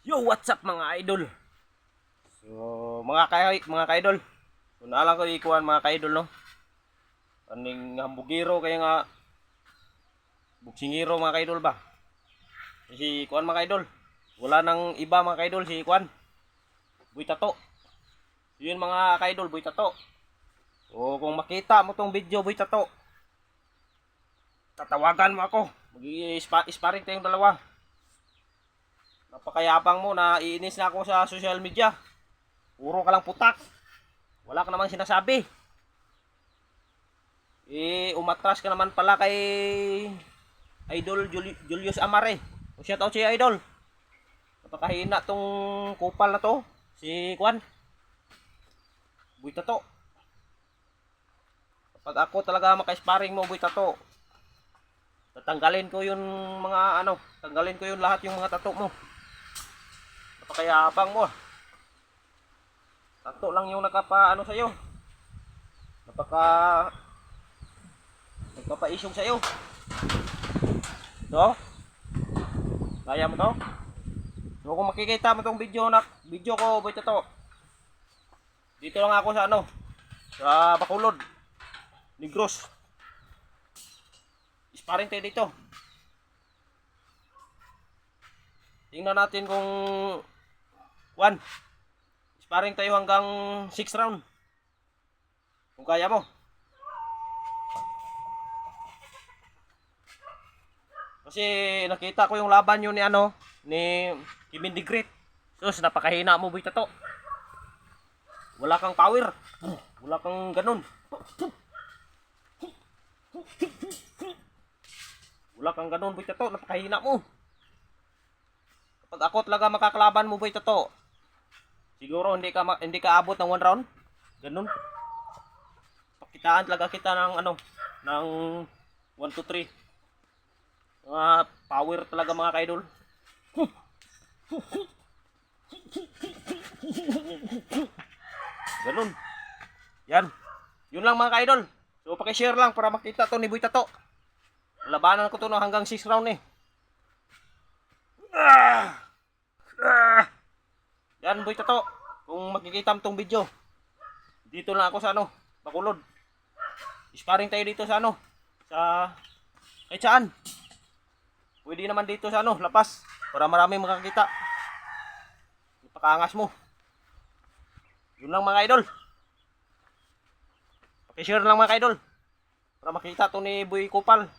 Yo, what's up mga idol? So, mga ka-idol. So, naalang ko ikuan mga ka-idol, no? Aning hambugiro kaya nga buksingiro mga ka-idol ba? Si kuan mga ka-idol. Wala nang iba mga ka-idol si kuan. Boy Tato. Yun mga ka-idol, Boy Tato. O kung makita mo tong video Boy Tato, tatawagan mo ako. Mag-sparring tayong dalawa. Napakayabang mo na iinis na ako sa social media. Puro ka lang putak. Wala ka naman sinasabi. Umatras ka naman pala kay Idol Julius Amare. O shout out si Idol. Napakahina tong kupal na to. Si Kwan. Boy Tato. Kapag ako talaga maka-sparring mo Boy Tato, tatanggalin ko yung mga tanggalin ko yung lahat yung mga tato mo. Napakayabang mo. Tato lang yung sa'yo. Nagpapa-isyong sa'yo. Ito. Kaya mo to? So kung makikita mo tong video ko, Boy Tato. Dito lang ako sa Bacolod. Negros. Sparring tayo dito. Tingnan natin kung sparring tayo hanggang 6 round. Kung kaya mo. Kasi nakita ko yung laban yun ni Kevin the Great. Sus, napakahina mo Boy Tato. Wala kang power. Wala kang ganun. Wala kang ganun Boy Tato, napakahina mo. Kapag ako talaga makakalaban mo Boy Tato, siguro hindi ka abot ng 1 round. Ganun. Pakitaan talaga kita ng 1 to 3. Mga power talaga mga ka-idol. Ganun. Yan. Yun lang mga ka-idol. So paki-share lang para makita to ni Boy Tato. Labanan ko to hanggang 6 round eh. Yan Boy Tato. Kung makikita mo tong video, dito lang ako sa Bacolod. Sparring tayo dito sa sa kahit saan. Pwede naman dito sa Lapas para maraming makakita. Ipakaangas mo. Yun lang mga idol. Paki-share lang mga idol para makita to ni Boy Kupal.